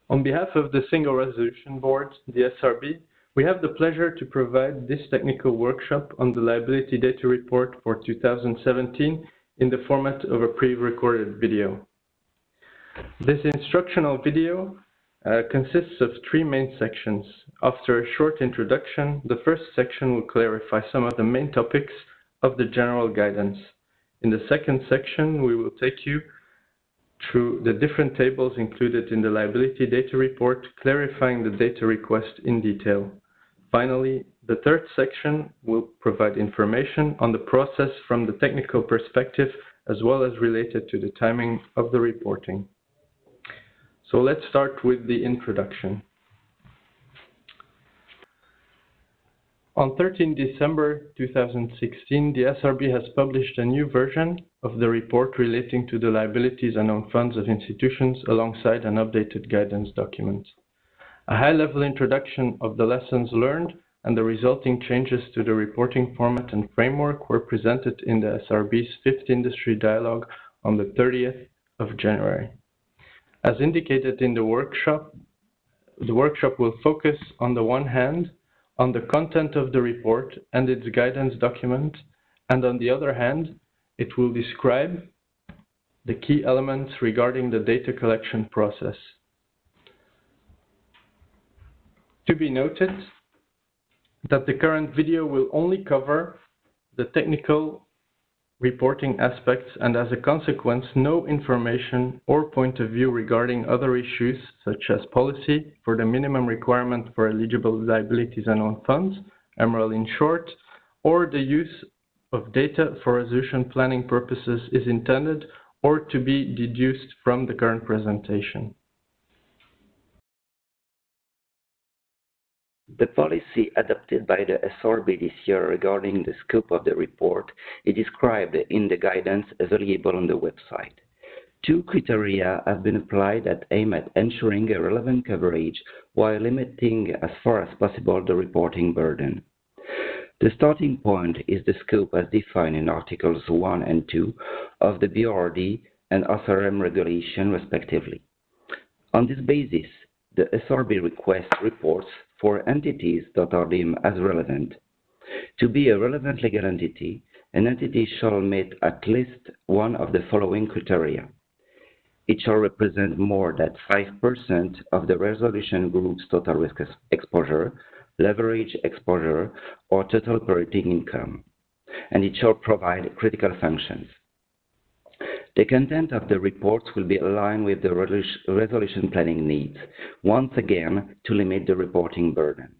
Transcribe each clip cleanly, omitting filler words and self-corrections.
On behalf of the Single Resolution Board, the SRB, we have the pleasure to provide this technical workshop on the Liability Data Report for 2017 in the format of a pre-recorded video. This instructional video consists of three main sections. After a short introduction, the first section will clarify some of the main topics of the general guidance. In the second section, we will take you through the different tables included in the Liability Data Report, clarifying the data request in detail. Finally, the third section will provide information on the process from the technical perspective, as well as related to the timing of the reporting. So let's start with the introduction. On 13 December 2016, the SRB has published a new version of the report relating to the liabilities and own funds of institutions alongside an updated guidance document. A high-level introduction of the lessons learned and the resulting changes to the reporting format and framework were presented in the SRB's 5th Industry Dialogue on the 30th of January. As indicated in the workshop will focus on the one hand on the content of the report and its guidance document, and on the other hand, it will describe the key elements regarding the data collection process. To be noted that the current video will only cover the technical reporting aspects, and as a consequence, no information or point of view regarding other issues such as policy for the minimum requirement for eligible liabilities and own funds, MREL in short, or the use of data for resolution planning purposes is intended or to be deduced from the current presentation. The policy adopted by the SRB this year regarding the scope of the report is described in the guidance available on the website. Two criteria have been applied that aim at ensuring a relevant coverage while limiting as far as possible the reporting burden. The starting point is the scope as defined in Articles 1 and 2 of the BRRD and SRM regulation respectively. On this basis, the SRB requests reports for entities that are deemed as relevant. To be a relevant legal entity, an entity shall meet at least one of the following criteria. It shall represent more than 5% of the resolution group's total risk exposure, leverage exposure, or total operating income, and it shall provide critical functions. The content of the reports will be aligned with the resolution planning needs, once again to limit the reporting burden.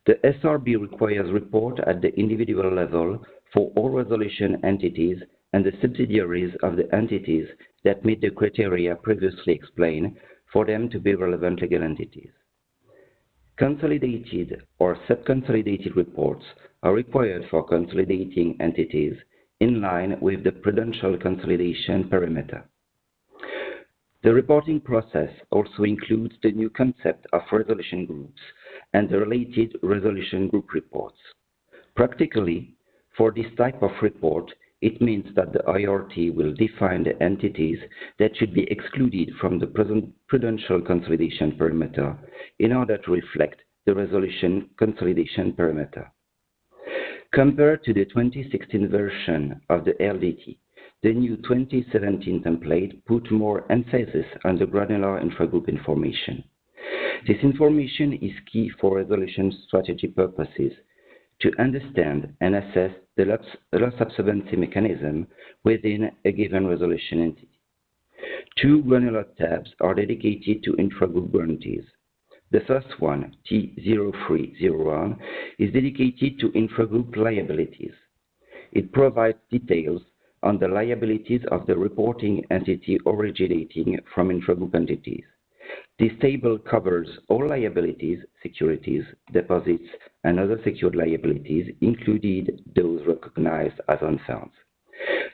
The SRB requires report at the individual level for all resolution entities and the subsidiaries of the entities that meet the criteria previously explained for them to be relevant legal entities. Consolidated or sub-consolidated reports are required for consolidating entities in line with the prudential consolidation perimeter. The reporting process also includes the new concept of resolution groups and the related resolution group reports. Practically, for this type of report, it means that the IRT will define the entities that should be excluded from the present prudential consolidation perimeter in order to reflect the resolution consolidation perimeter. Compared to the 2016 version of the LDT, the new 2017 template put more emphasis on the granular intragroup information. This information is key for resolution strategy purposes to understand and assess the loss absorbency mechanism within a given resolution entity. Two granular tabs are dedicated to intragroup guarantees. The first one, T0301, is dedicated to intragroup liabilities. It provides details on the liabilities of the reporting entity originating from intragroup entities. This table covers all liabilities, securities, deposits, and other secured liabilities, including those recognized as own funds.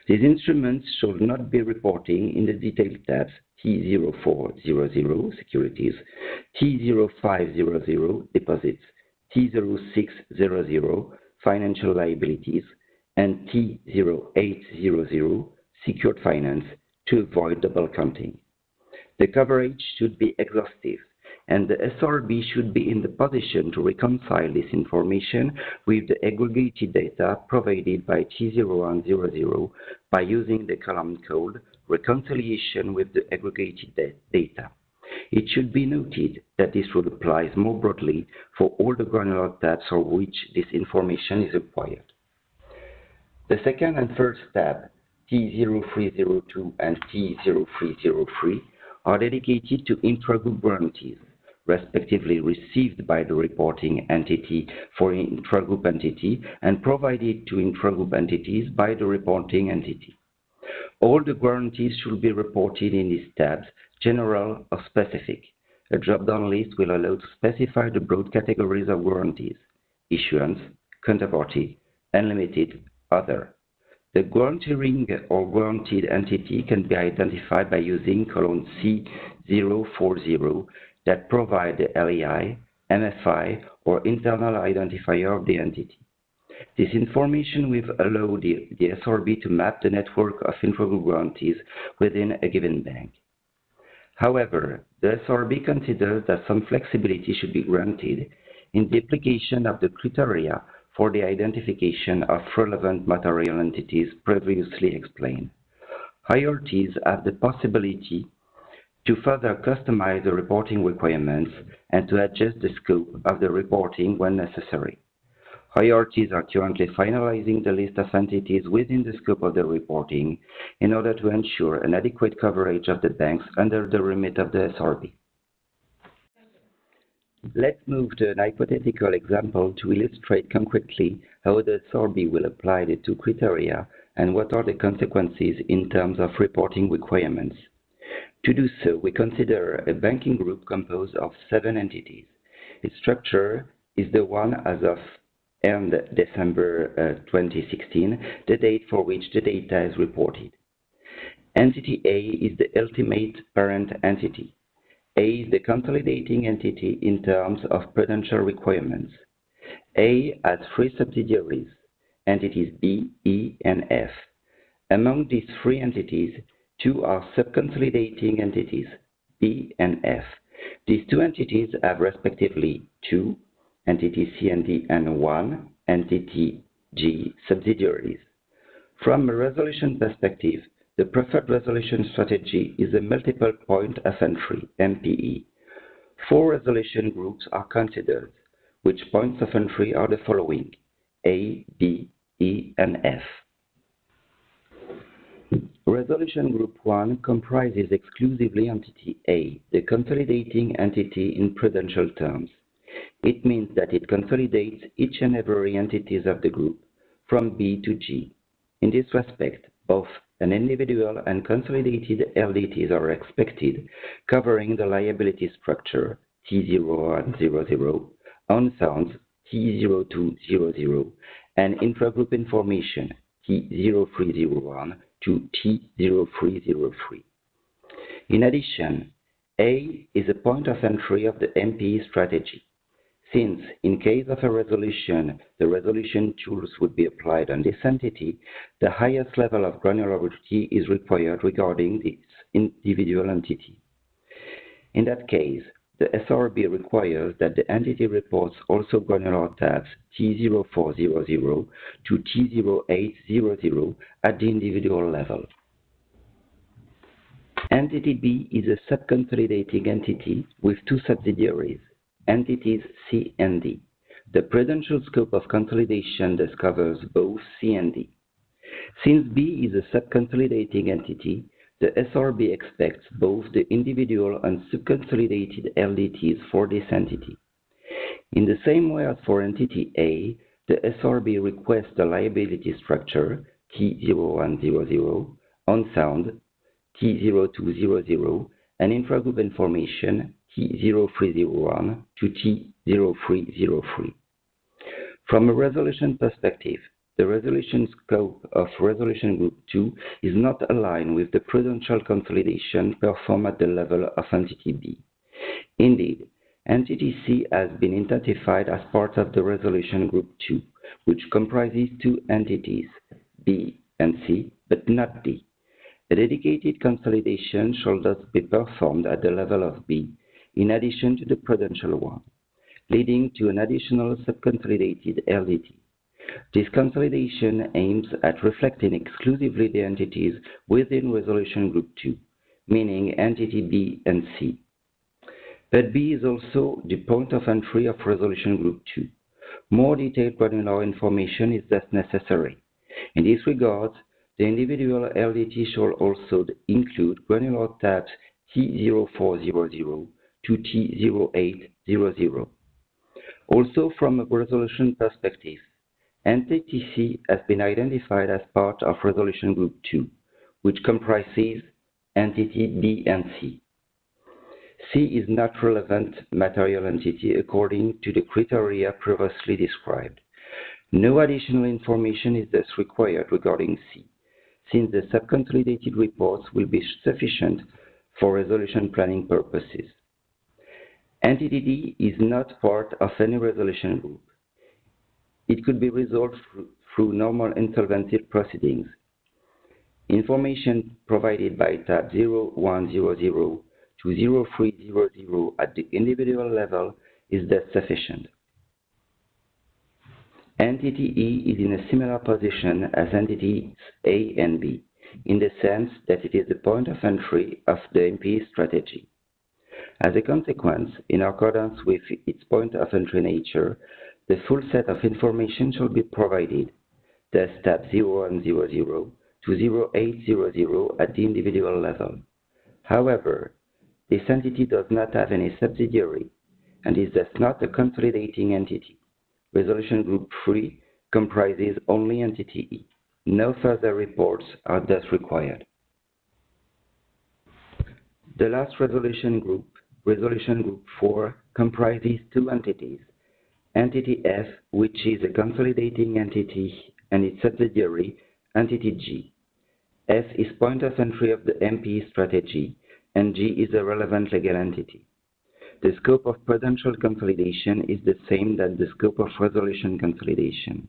These instruments should not be reporting in the detailed tabs T0400 securities, T0500 deposits, T0600 financial liabilities, and T0800 secured finance to avoid double counting. The coverage should be exhaustive, and the SRB should be in the position to reconcile this information with the aggregated data provided by T0100 by using the column called reconciliation with the aggregated data. It should be noted that this rule applies more broadly for all the granular tabs for which this information is required. The second and third tab, T0302 and T0303, are dedicated to intragroup guarantees, respectively received by the reporting entity for intragroup entity and provided to intragroup entities by the reporting entity. All the guarantees should be reported in these tabs, general or specific. A drop-down list will allow to specify the broad categories of guarantees: issuance, counterparty, unlimited, other. The guaranteeing or guaranteed entity can be identified by using column C040 that provide the LEI, MFI, or internal identifier of the entity. This information will allow the SRB to map the network of intragroup guarantees within a given bank. However, the SRB considers that some flexibility should be granted in the application of the criteria for the identification of relevant material entities previously explained. Hierarchies have the possibility to further customize the reporting requirements and to adjust the scope of the reporting when necessary. Hierarchies are currently finalizing the list of entities within the scope of the reporting in order to ensure an adequate coverage of the banks under the remit of the SRB. Let's move to an hypothetical example to illustrate concretely how the SRB will apply the two criteria and what are the consequences in terms of reporting requirements. To do so, we consider a banking group composed of 7 entities. Its structure is the one as of end December 2016, the date for which the data is reported. Entity A is the ultimate parent entity. A is the consolidating entity in terms of prudential requirements. A has 3 subsidiaries, entities B, E, and F. Among these 3 entities, 2 are subconsolidating entities, B and F. These 2 entities have respectively 2, entity C and D, and 1, entity G, subsidiaries. From a resolution perspective, the preferred resolution strategy is a multiple point of entry, MPE. 4 resolution groups are considered, which points of entry are the following: A, B, E, and F. Resolution Group 1 comprises exclusively entity A, the consolidating entity in prudential terms. It means that it consolidates each and every entities of the group from B to G. In this respect, both an individual and consolidated LDTs are expected, covering the liability structure T0100, unsounds T0200, and intragroup information T0301 to T0303. In addition, A is a point of entry of the MPE strategy. Since, in case of a resolution, the resolution tools would be applied on this entity, the highest level of granularity is required regarding this individual entity. In that case, the SRB requires that the entity reports also granular tabs T0400 to T0800 at the individual level. Entity B is a subconsolidating entity with 2 subsidiaries, entities C and D. The prudential scope of consolidation thus covers both C and D. Since B is a subconsolidating entity, the SRB expects both the individual and subconsolidated LDTs for this entity. In the same way as for entity A, the SRB requests the liability structure T0100, unsound T0200, and intragroup information T0301 to T0303. From a resolution perspective, the resolution scope of Resolution Group 2 is not aligned with the prudential consolidation performed at the level of entity B. Indeed, Entity C has been identified as part of the Resolution Group 2, which comprises two entities, B and C, but not D. A dedicated consolidation shall thus be performed at the level of B, in addition to the prudential one, leading to an additional subconsolidated LDT. This consolidation aims at reflecting exclusively the entities within Resolution Group 2, meaning entity B and C. But B is also the point of entry of Resolution Group 2. More detailed granular information is thus necessary. In this regard, the individual LDT shall also include granular tabs T0400 to T0800. Also, from a resolution perspective, entity C has been identified as part of Resolution Group 2, which comprises entity B and C. C is not relevant material entity according to the criteria previously described. No additional information is thus required regarding C, since the subconsolidated reports will be sufficient for resolution planning purposes. Entity D is not part of any resolution group. It could be resolved through normal insolvency proceedings. Information provided by tab 0100 to 0300 at the individual level is thus sufficient. Entity E is in a similar position as entities A and B, in the sense that it is the point of entry of the MP strategy. As a consequence, in accordance with its point of entry nature, the full set of information shall be provided, thus tab 0100 to 0800 at the individual level. However, this entity does not have any subsidiary and is thus not a consolidating entity. Resolution Group 3 comprises only entity E. No further reports are thus required. The last resolution group, Resolution Group 4, comprises two entities. Entity F, which is a consolidating entity, and its subsidiary, entity G. F is point of entry of the MP strategy, and G is a relevant legal entity. The scope of prudential consolidation is the same as the scope of resolution consolidation.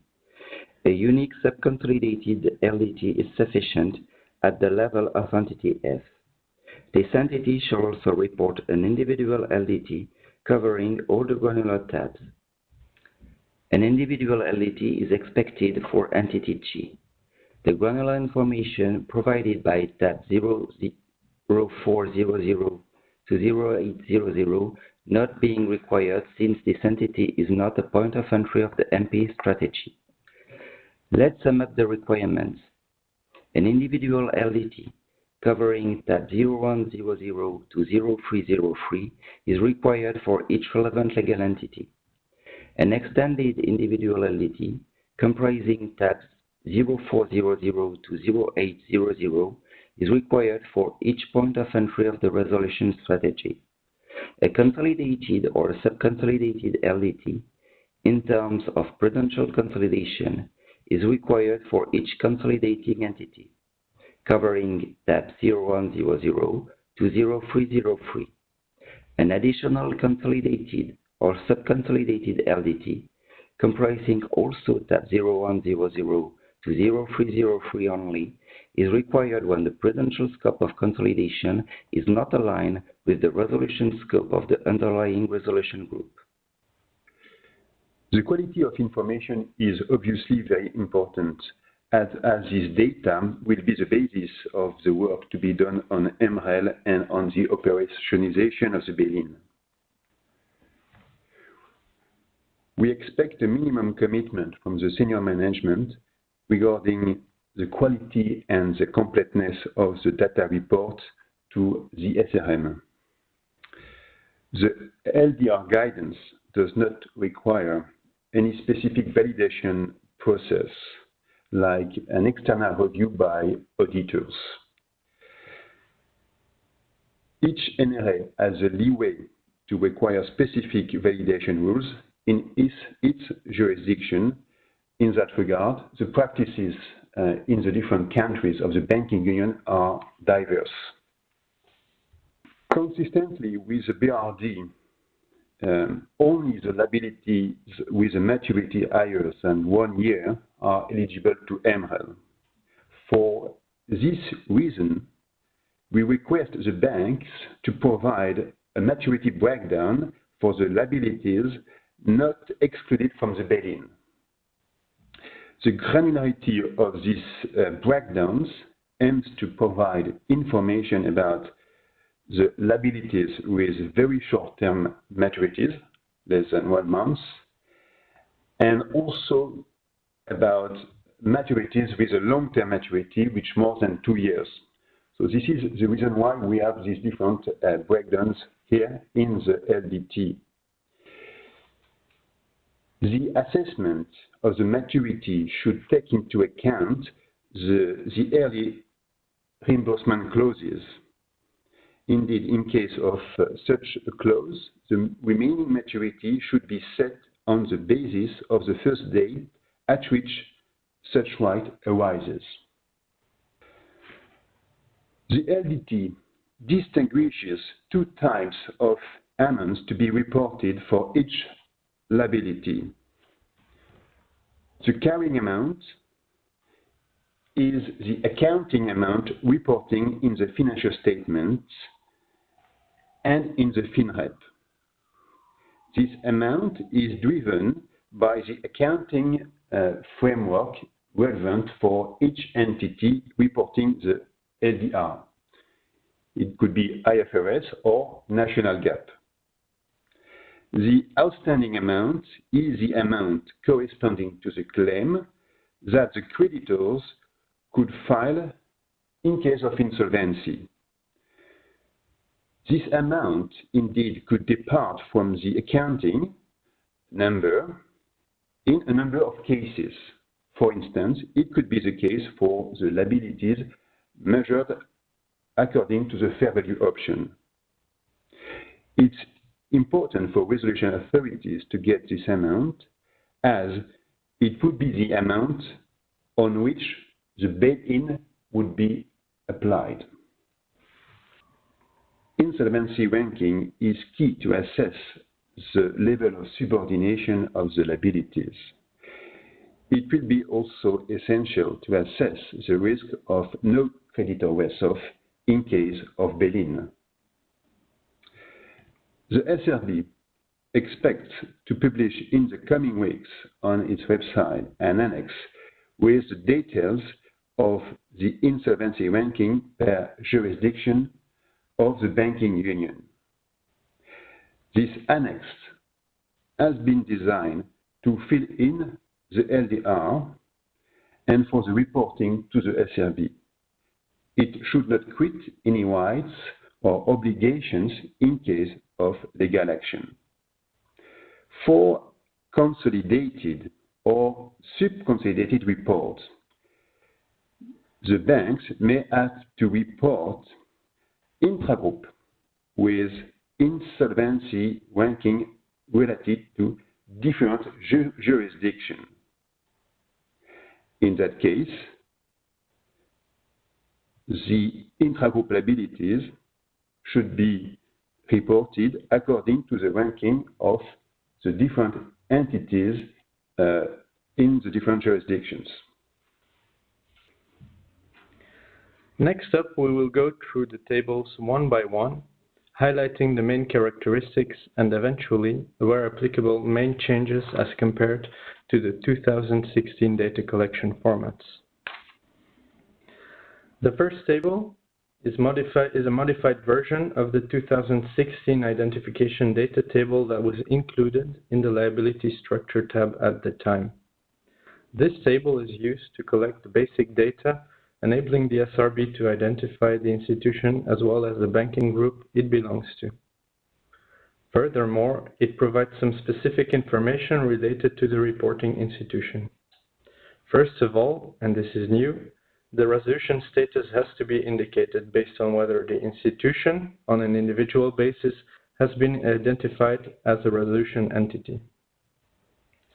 A unique subconsolidated LDT is sufficient at the level of entity F. This entity shall also report an individual LDT covering all the granular tabs. An individual LDT is expected for entity G. The granular information provided by tab 0400 to 0800 not being required since this entity is not a point of entry of the MP strategy. Let's sum up the requirements. An individual LDT covering tab 0100 to 0303 is required for each relevant legal entity. An extended individual LDT comprising tabs 0400 to 0800 is required for each point of entry of the resolution strategy. A consolidated or subconsolidated LDT, in terms of prudential consolidation, is required for each consolidating entity, covering tab 0100 to 0303. An additional consolidated or subconsolidated LDT, comprising also tab 0100 to 0303 only, is required when the prudential scope of consolidation is not aligned with the resolution scope of the underlying resolution group. The quality of information is obviously very important, as this data will be the basis of the work to be done on MREL and on the operationalization of the bail-in. We expect a minimum commitment from the senior management regarding the quality and the completeness of the data report to the SRM. The LDR guidance does not require any specific validation process like an external review by auditors. Each NRA has a leeway to require specific validation rules in its jurisdiction. In that regard, the practices in the different countries of the banking union are diverse. Consistently with the BRD, only the liabilities with a maturity higher than 1 year are eligible to MREL. For this reason, we request the banks to provide a maturity breakdown for the liabilities not excluded from the bail-in. The granularity of these breakdowns aims to provide information about the liabilities with very short-term maturities, less than 1 month, and also about maturities with a long-term maturity, which more than 2 years. So this is the reason why we have these different breakdowns here in the LDT. The assessment of the maturity should take into account the early reimbursement clauses. Indeed, in case of such a clause, the remaining maturity should be set on the basis of the first date at which such right arises. The LDT distinguishes 2 types of amounts to be reported for each liability. The carrying amount is the accounting amount reporting in the financial statements and in the FINREP. This amount is driven by the accounting framework relevant for each entity reporting the LDR. It could be IFRS or National GAAP. The outstanding amount is the amount corresponding to the claim that the creditors could file in case of insolvency. This amount indeed could depart from the accounting number in a number of cases. For instance, it could be the case for the liabilities measured according to the fair value option. It's important for resolution authorities to get this amount, as it would be the amount on which the bail-in would be applied. Insolvency ranking is key to assess the level of subordination of the liabilities. It will be also essential to assess the risk of no creditor worse-off in case of bail-in. The SRB expects to publish in the coming weeks on its website an annex with the details of the insolvency ranking per jurisdiction of the banking union. This annex has been designed to fill in the LDR and for the reporting to the SRB. It should not create any rights or obligations in case of legal action. For consolidated or sub-consolidated reports, the banks may have to report intragroup with insolvency ranking related to different jurisdictions. In that case, the intragroup liabilities should be reported according to the ranking of the different entities in the different jurisdictions. Next up, we will go through the tables one by one, highlighting the main characteristics and eventually, where applicable, main changes as compared to the 2016 data collection formats. The first table is a modified version of the 2016 identification data table that was included in the liability structure tab at the time. This table is used to collect the basic data, enabling the SRB to identify the institution as well as the banking group it belongs to. Furthermore, it provides some specific information related to the reporting institution. First of all, and this is new, the resolution status has to be indicated based on whether the institution, on an individual basis, has been identified as a resolution entity.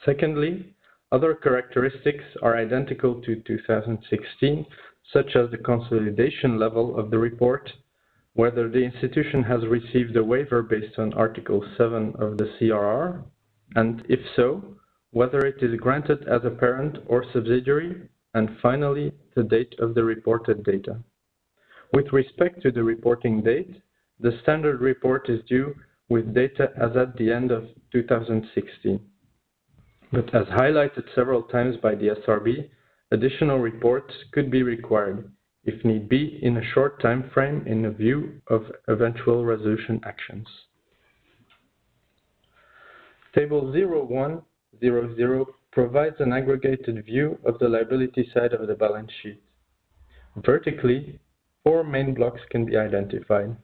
Secondly, other characteristics are identical to 2016, such as the consolidation level of the report, whether the institution has received a waiver based on Article 7 of the CRR, and if so, whether it is granted as a parent or subsidiary, and finally, the date of the reported data. With respect to the reporting date, the standard report is due with data as at the end of 2016. But as highlighted several times by the SRB, additional reports could be required, if need be, in a short time frame in a view of eventual resolution actions. Table 0100 provides an aggregated view of the liability side of the balance sheet. Vertically, 4 main blocks can be identified.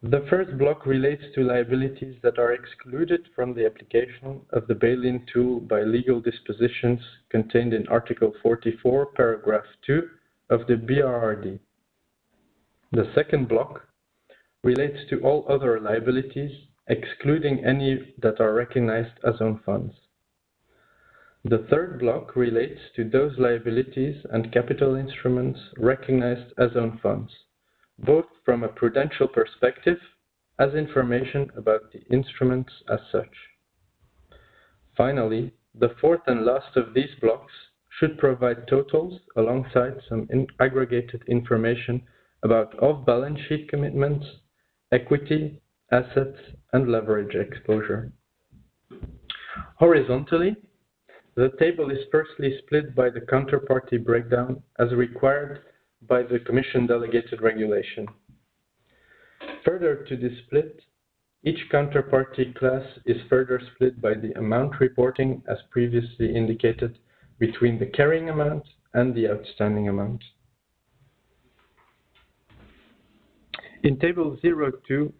The first block relates to liabilities that are excluded from the application of the bail-in tool by legal dispositions contained in Article 44, paragraph 2 of the BRRD. The second block relates to all other liabilities, excluding any that are recognized as own funds. The third block relates to those liabilities and capital instruments recognized as own funds, both from a prudential perspective as information about the instruments as such. Finally, the fourth and last of these blocks should provide totals alongside some aggregated information about off-balance sheet commitments, equity, assets, and leverage exposure. Horizontally, the table is firstly split by the counterparty breakdown as required by the Commission delegated regulation. Further to this split, each counterparty class is further split by the amount reporting as previously indicated between the carrying amount and the outstanding amount. In Table 0200,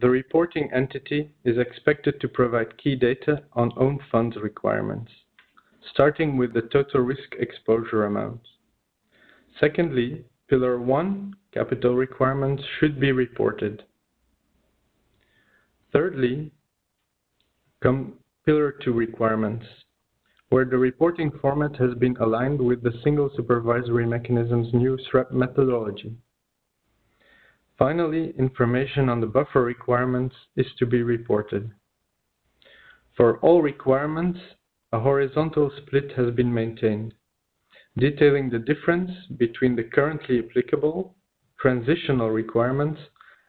the reporting entity is expected to provide key data on own funds requirements, starting with the total risk exposure amount. Secondly, Pillar 1, capital requirements should be reported. Thirdly, come Pillar 2 requirements, where the reporting format has been aligned with the single supervisory mechanism's new SRB methodology. Finally, information on the buffer requirements is to be reported. For all requirements, a horizontal split has been maintained, detailing the difference between the currently applicable transitional requirements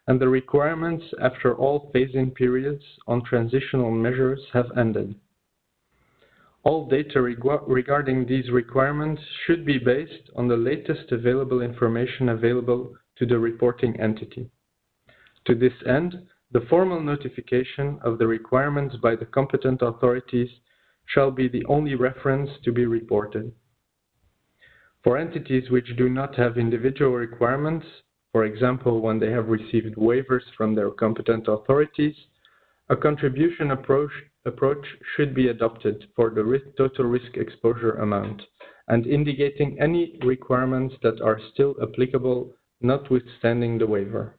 and the requirements after all phase-in periods on transitional measures have ended. All data regarding these requirements should be based on the latest available information available to the reporting entity. To this end, the formal notification of the requirements by the competent authorities shall be the only reference to be reported. For entities which do not have individual requirements, for example, when they have received waivers from their competent authorities, a contribution approach should be adopted for the total risk exposure amount and indicating any requirements that are still applicable notwithstanding the waiver.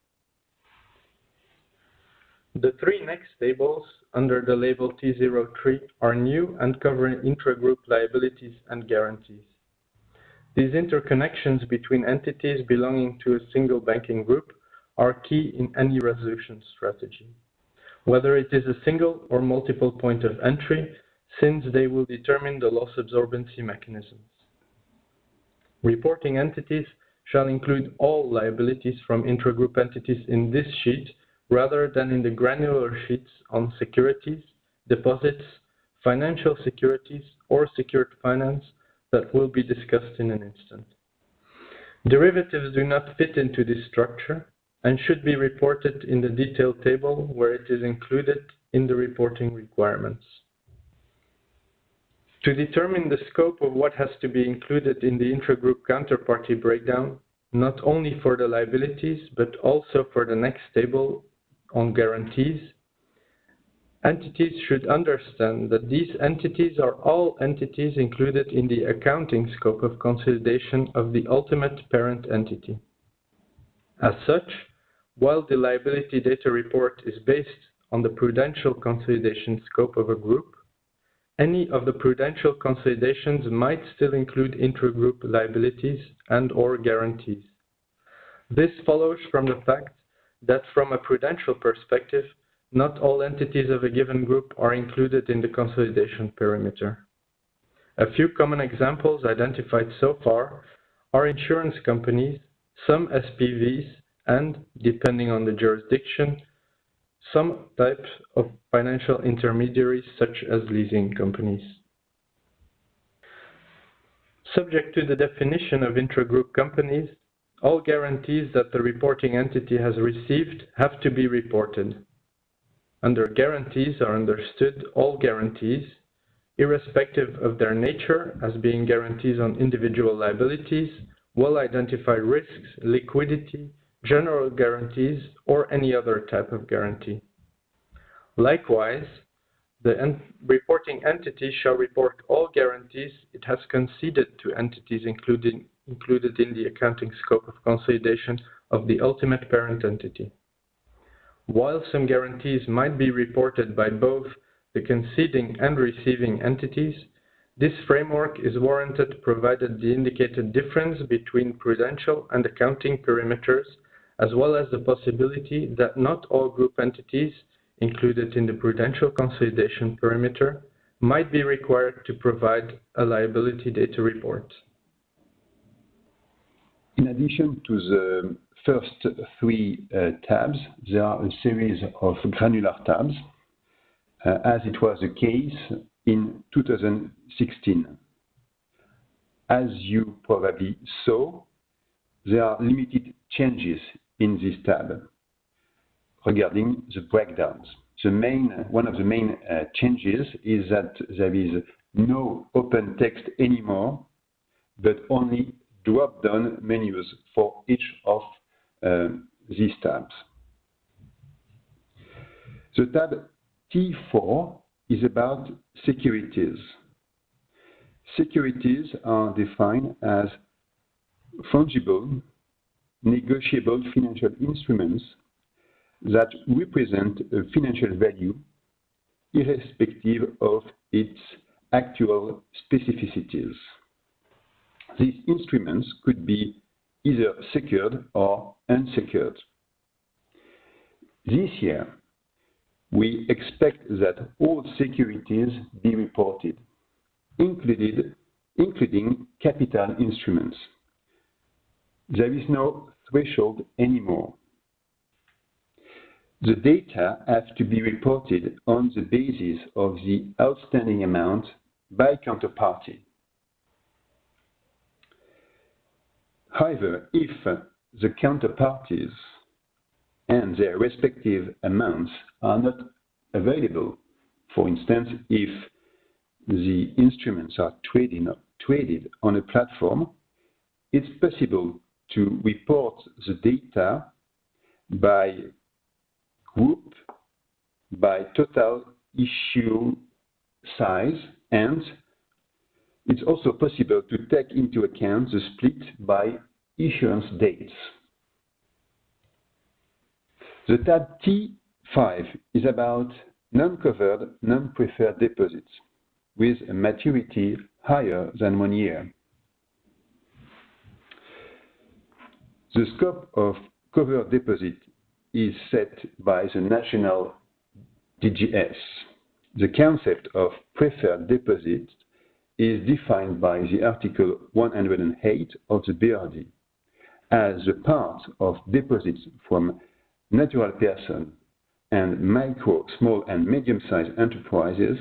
The 3 next tables under the label T03 are new and cover intragroup liabilities and guarantees. These interconnections between entities belonging to a single banking group are key in any resolution strategy, whether it is a single or multiple point of entry, since they will determine the loss absorbency mechanisms. Reporting entities shall include all liabilities from intragroup entities in this sheet rather than in the granular sheets on securities, deposits, financial securities, or secured finance that will be discussed in an instant. Derivatives do not fit into this structure and should be reported in the detailed table where it is included in the reporting requirements. To determine the scope of what has to be included in the intragroup counterparty breakdown, not only for the liabilities, but also for the next table on guarantees, entities should understand that these entities are all entities included in the accounting scope of consolidation of the ultimate parent entity. As such, while the liability data report is based on the prudential consolidation scope of a group, any of the prudential consolidations might still include intragroup liabilities and/or guarantees. This follows from the fact that from a prudential perspective, not all entities of a given group are included in the consolidation perimeter. A few common examples identified so far are insurance companies, some SPVs, and, depending on the jurisdiction, some types of financial intermediaries such as leasing companies. Subject to the definition of intragroup companies, all guarantees that the reporting entity has received have to be reported. Under guarantees are understood all guarantees, irrespective of their nature as being guarantees on individual liabilities, well-identified risks, liquidity, general guarantees, or any other type of guarantee. Likewise, the reporting entity shall report all guarantees it has conceded to entities included in the accounting scope of consolidation of the ultimate parent entity. While some guarantees might be reported by both the conceding and receiving entities, this framework is warranted provided the indicated difference between prudential and accounting perimeters, as well as the possibility that not all group entities included in the prudential consolidation perimeter might be required to provide a liability data report. In addition to the first three tabs, there are a series of granular tabs, as it was the case in 2016. As you probably saw, there are limited changes in this tab regarding the breakdowns. One of the main changes is that there is no open text anymore, but only drop-down menus for each of these tabs. The tab T4 is about securities. Securities are defined as fungible, negotiable financial instruments that represent a financial value irrespective of its actual specificities. These instruments could be either secured or unsecured. This year, we expect that all securities be reported, including capital instruments. There is no threshold anymore. The data have to be reported on the basis of the outstanding amount by counterparty. However, if the counterparties and their respective amounts are not available, for instance, if the instruments are traded on a platform, it's possible to report the data by group, by total issue size, and it's also possible to take into account the split by issuance dates. The tab T5 is about non-covered, non-preferred deposits with a maturity higher than 1 year. The scope of covered deposit is set by the national DGS. The concept of preferred deposit is defined by the Article 108 of the BRD as a part of deposits from natural persons and micro, small and medium-sized enterprises,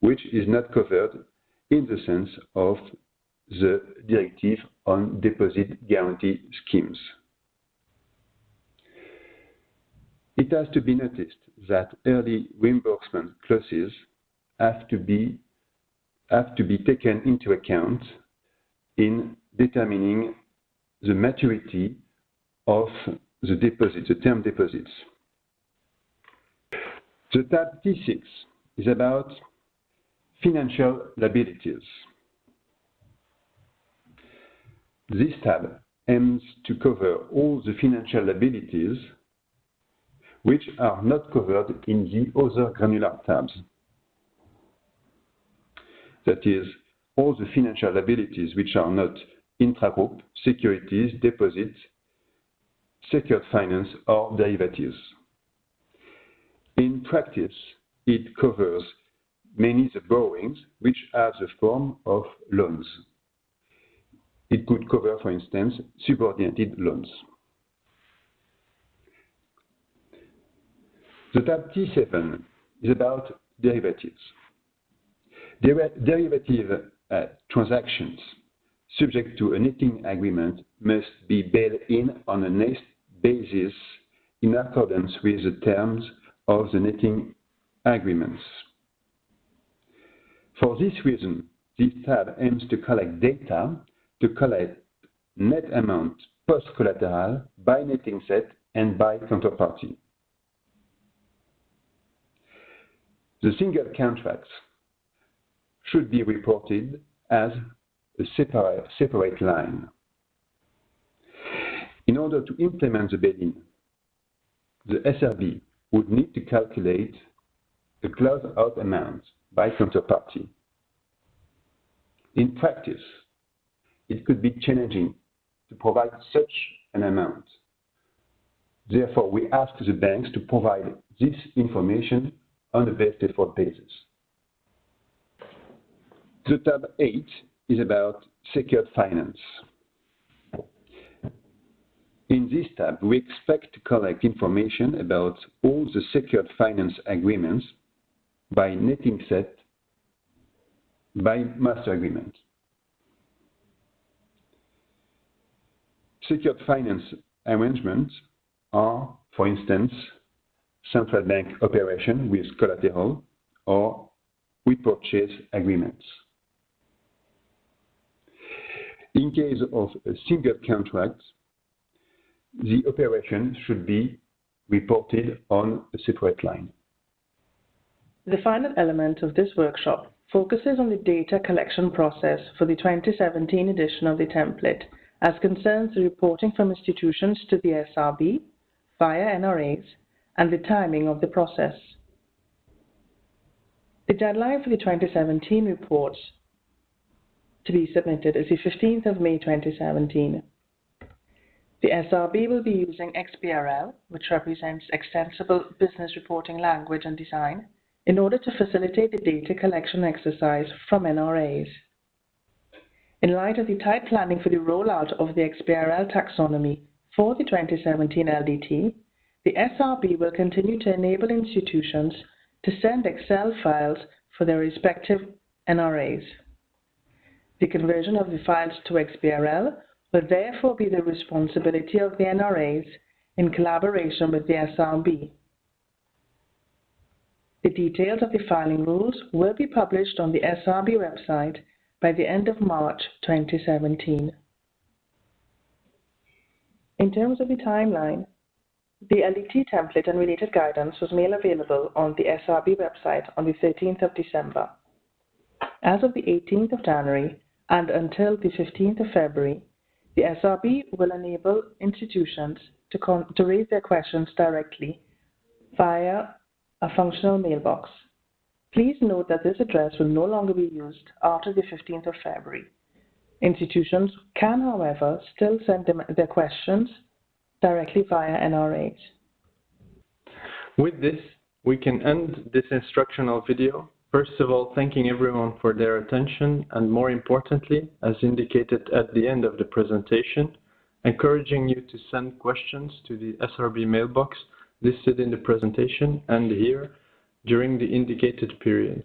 which is not covered in the sense of the Directive on Deposit Guarantee Schemes. It has to be noticed that early reimbursement clauses have to be taken into account in determining the maturity of the deposits, the term deposits. The tab T6 is about financial liabilities. This tab aims to cover all the financial liabilities which are not covered in the other granular tabs. That is, all the financial liabilities which are not intragroup, securities, deposits, secured finance, or derivatives. In practice, it covers mainly the borrowings, which have the form of loans. It could cover, for instance, subordinated loans. The tab T7 is about derivatives. Derivative transactions subject to a netting agreement must be bailed in on a net basis in accordance with the terms of the netting agreements. For this reason, this tab aims to collect data to collect net amount post-collateral by netting set and by counterparty. The single contracts should be reported as a separate line. In order to implement the bail-in, the SRB would need to calculate the close-out amount by counterparty. In practice, it could be challenging to provide such an amount. Therefore, we ask the banks to provide this information on a best effort basis. The tab 8 is about secured finance. In this tab, we expect to collect information about all the secured finance agreements by netting set by master agreement. Secured finance arrangements are, for instance, central bank operation with collateral or repurchase agreements. In case of a single contract, the operation should be reported on a separate line. The final element of this workshop focuses on the data collection process for the 2017 edition of the template, as concerns the reporting from institutions to the SRB via NRAs and the timing of the process. The deadline for the 2017 reports to be submitted is the 15th of May 2017. The SRB will be using XBRL, which represents Extensible Business Reporting Language and Design, in order to facilitate the data collection exercise from NRAs. In light of the tight planning for the rollout of the XBRL taxonomy for the 2017 LDT, the SRB will continue to enable institutions to send Excel files for their respective NRAs. The conversion of the files to XBRL will therefore be the responsibility of the NRAs in collaboration with the SRB. The details of the filing rules will be published on the SRB website by the end of March 2017. In terms of the timeline, the LDT template and related guidance was made available on the SRB website on the 13th of December. As of the 18th of January and until the 15th of February, the SRB will enable institutions to raise their questions directly via a functional mailbox. Please note that this address will no longer be used after the 15th of February. Institutions can, however, still send their questions directly via NRAs. With this, we can end this instructional video. First of all, thanking everyone for their attention, and more importantly, as indicated at the end of the presentation, encouraging you to send questions to the SRB mailbox listed in the presentation and here during the indicated period.